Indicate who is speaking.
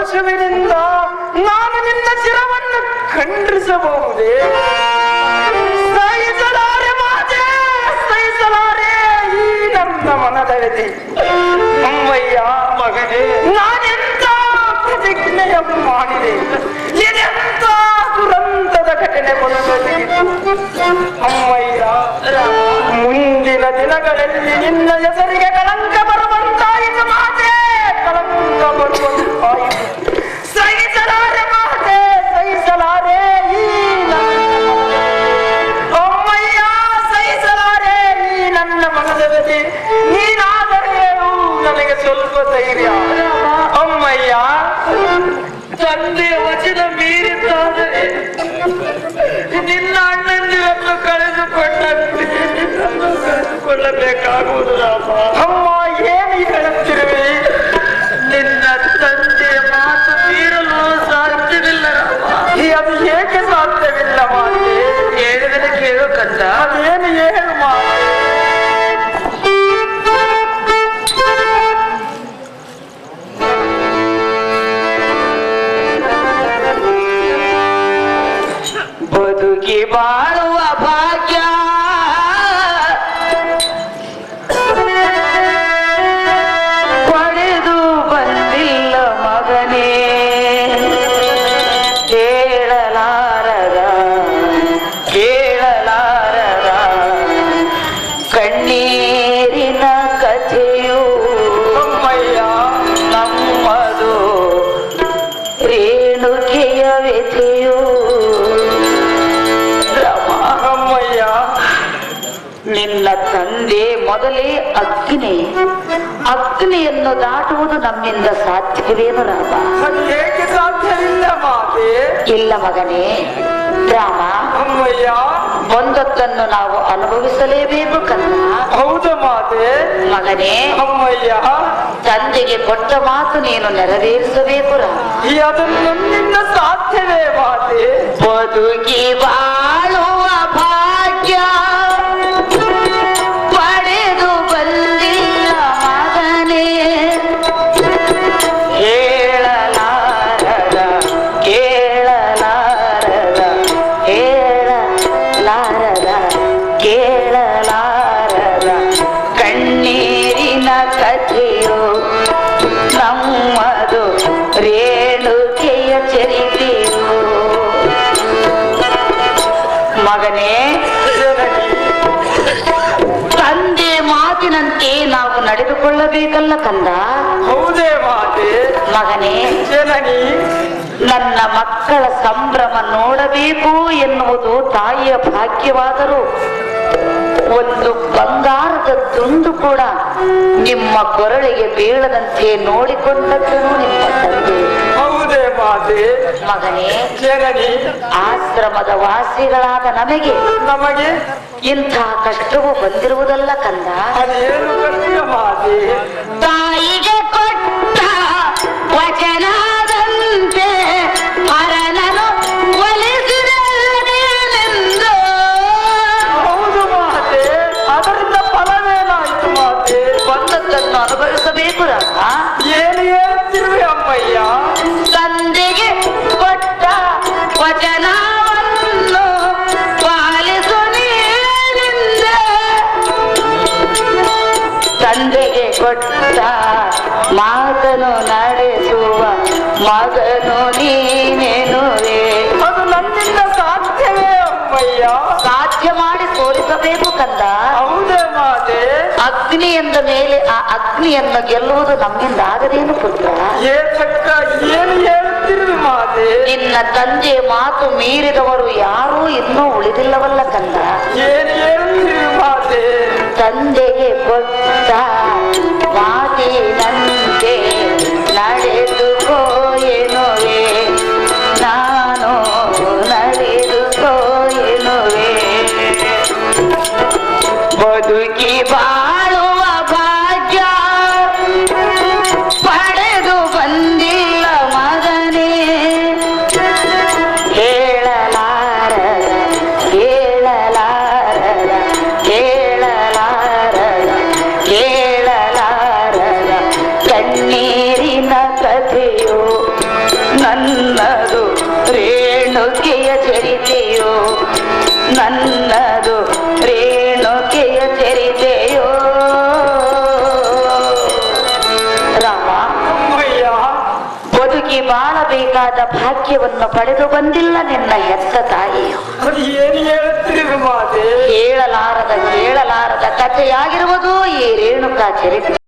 Speaker 1: ಪರಶುವಿನಿಂದ ನಾನು ನಿನ್ನ ಶಿರವನ್ನು ಖಂಡಿಸಬಹುದೇ? ಸಹಿಸಲಾರೆ ಮಾತೆ, ಸಹಿಸಲಾರೆ ಈ ನನ್ನ ಮನದ ವ್ಯಥೆ. ಅಮ್ಮಯ್ಯ ಮಗನೇ, ನಾನೆಂತ ಪ್ರತಿಜ್ಞೆಯ ಮಾಡಿದೆ, ಇದೆಂತ ದುರಂತದ ಘಟನೆ ಬರಬೇಕಿತ್ತು. ಅಮ್ಮಯ್ಯ, ಮುಂದಿನ ದಿನಗಳಲ್ಲಿ ನಿನ್ನ ಹೆಸರಿಗೆ ಕಳಂಕ ಬರುವಂತಾಯಿತು ಮಾತೆ, ಕಳಂಕ ಬರುವಂತಾಯಿತು. ಸಹಿಸಲಾರೆ ಮಾತೆ, ಸಹಿಸಲಾರೆ ಈ ಅಮ್ಮಯ್ಯ, ಸಹಿಸಲಾರೆ ಈ ನನ್ನ ಮನದ ವ್ಯಥೆ. ನೀನಾದರೆ ಹೇಳು, ನನಗೆ ಸ್ವಲ್ಪ ಧೈರ್ಯ. ಅಮ್ಮಯ್ಯ, ತಂದೆಯ ವಚನ ಮೀರಿದ್ದಾದರೆ ನಿನ್ನ ಅಣ್ಣಂದಿರನ್ನು ಕಳೆದುಕೊಳ್ಳಬೇಕಾಗುವುದು. ಅಮ್ಮ, ಏನು ಹೇಳುತ್ತಿರುವೆ? ನಿನ್ನ ತಂದೆಯ ಮಾತು ಮೀರಲು ಸಾಧ್ಯವಿಲ್ಲ. ಅದು ಏಕೆ ಸಾಧ್ಯವಿಲ್ಲ ಮಾತೆ? ಹೇಳಿದರೆ ಕೇಳು ಕಂದ. ಅದೇನು ಹೇಳು ಮಾತೆ? ಬದುಕಿ ಬಾಳುವ ಭಾಗ್ಯ ಪಡೆದು ಬಂದಿಲ್ಲ ಮಗನೇ, ಕೇಳಲಾರದ ಕೇಳಲಾರದ ಕಣ್ಣೀರಿನ ಕಥೆಯು. ಅಮ್ಮಯ್ಯ, ನಮ್ಮದು ರೇಣುಕೆಯ ವ್ಯಥೆಯು. ಅಮ್ಮಯ್ಯ, ನಿನ್ನ ತಂದೆ ಮೊದಲೇ ಅಗ್ನಿಯನ್ನು ದಾಟುವುದು ನಮ್ಮಿಂದ ಸಾಧ್ಯವೇನು ರಾಮ? ಹೇಗೆ ಸಾಧ್ಯವಿಲ್ಲ ಮಾತೆ? ಇಲ್ಲ ಮಗನೇ ರಾಮ. ಅಮ್ಮಯ್ಯ, ಒಂದೊತ್ತನ್ನು ನಾವು ಅನುಭವಿಸಲೇಬೇಕು ಕನ್ನ. ಹೌದು ಮಾತೆ. ಮಗನೇ ಅಮ್ಮಯ್ಯ, ತಂದೆಗೆ ಕೊಟ್ಟ ಮಾತು ನೀನು ನೆರವೇರಿಸಬೇಕು ರಾಮ. ಅದನ್ನು ನನ್ನಿಂದ ಸಾಧ್ಯವೇ ಮಾತೆ? ಬದುಕಿ ಬಾಳುವ ಭಾಗ್ಯ ಪಡೆದು ಬಂದಿಲ್ಲ ಮಗನೇ, ಹೇಳಲಾರದ ಕೇಳಲಾರದ ಹೇಳಲಾರದ ಕೇಳಲಾರದ ಕಣ್ಣೀರಿನ ಕಥೆಯು. ನಮ್ಮದು ರೇಣುಕೆಯ ಚರಿತೆಯು. ಮಗನೇ, ತಂದೆ ಮಾತಿನಂತೆ ನಾವು ನಡೆದುಕೊಳ್ಳಬೇಕಲ್ಲ ಕಂದ. ಹೌದೇ ಮಾತೆ? ಮಗನೇ, ನನ್ನ ಮಕ್ಕಳ ಸಂಭ್ರಮ ನೋಡಬೇಕು ಎನ್ನುವುದು ತಾಯಿಯ ಭಾಗ್ಯವಾದರೂ ಒಂದು ಬಂಗಾರದ ತುಂಡು ಕೂಡ ನಿಮ್ಮ ಕೊರಳಿಗೆ ಬೀಳದಂತೆ ನೋಡಿಕೊಂಡದ್ದನು ನಿಮ್ಮ ತಂದೆ. ಹೌದೇ ಮಾತೆ? ಮಗನೇ, ಆಶ್ರಮದ ವಾಸಿಗಳಾದ ನಮಗೆ ಇಂಥ ಕಷ್ಟವು ಬಂದಿರುವುದಲ್ಲ ಕಂದ. ತಾಯಿಗೆ ಕೊಟ್ಟ ವಚನದಂತೆ ಹರನನು ಒಲಿಸಿದನೆಂದು. ಹೌದು ಮಾತೆ, ಅದರಿಂದ ಫಲವೇನಾಯಿತು ಮಾತೆ? ಬಂದದ್ದನ್ನು ಅನುಭವಿಸಬೇಕು ರಾಮ. ಏನು ಹೇಳ್ತಿರುವೆ ಅಮ್ಮಯ್ಯ? ತಂದೆಗೆ ಕೊಟ್ಟ ವಚನವನ್ನು ಪಾಲಿಸು ನೀನಿಂದ. ತಂದೆಗೆ ಕೊಟ್ಟ ಮಾತನು ನಡೆಸುವ ಮಗನು ನೀನೆನುವೆ. ಅದು ನನ್ನಿಂದ ಸಾಧ್ಯವೇ ಅಮ್ಮಯ್ಯ? ಸಾಧ್ಯ ಮಾಡಿ ತೋರಿಸಬೇಕು ಕಂದ. ಹೌದೇ ಮಾತೆ? ಅಗ್ನಿ ಎಂದ ಮೇಲೆ ಆ ಅಗ್ನಿಯನ್ನು ಗೆಲ್ಲುವುದು ನಮ್ಮಿಂದ ಆಗದೇನು ಪುತ್ರ? ಏನು ಹೇಳುತ್ತಿರುವೆ ಮಾತೆ? ನಿನ್ನ ತಂದೆ ಮಾತು ಮೀರಿದವರು ಯಾರೂ ಇನ್ನೂ ಉಳಿದಿಲ್ಲವಲ್ಲ ಕಂದ. ಏನು ಹೇಳುತ್ತಿರುವೆ ಮಾತೆ? ತಂದೆಗೆ ಕೊಟ್ಟ ಮಾತಿನಂತೆ ನಡೆದುಕೋ ಎನ್ನುವೆ, ನಾನು ನಡೆದುಕೋ ಎನ್ನುವೆ. ಬದುಕಿ ಬಾಳುವ ಭಾಗ್ಯ ಪಡೆದು ಬಂದಿಲ್ಲ ಮಗನೇ, ಹೇಳಲಾರದ ಹೇಳಲಾರದ ಹೇಳಲಾರದ ಹೇಳಲಾರದ ಕಣ್ಣೀರಿನ ಕಥೆಯು. ಬಾಳಬೇಕಾದ ಭಾಗ್ಯವನ್ನು ಪಡೆದು ಬಂದಿಲ್ಲ ನಿನ್ನ ಹೆತ್ತ ತಾಯಿಯು.
Speaker 2: ಅದು ಏನು ಹೇಳುತ್ತೀರಿ ಮಾತೆ?
Speaker 1: ಕೇಳಲಾರದ ಕಥೆಯಾಗಿರುವುದು ಈ ರೇಣುಕಾ ಚರಿತ್ರೆ.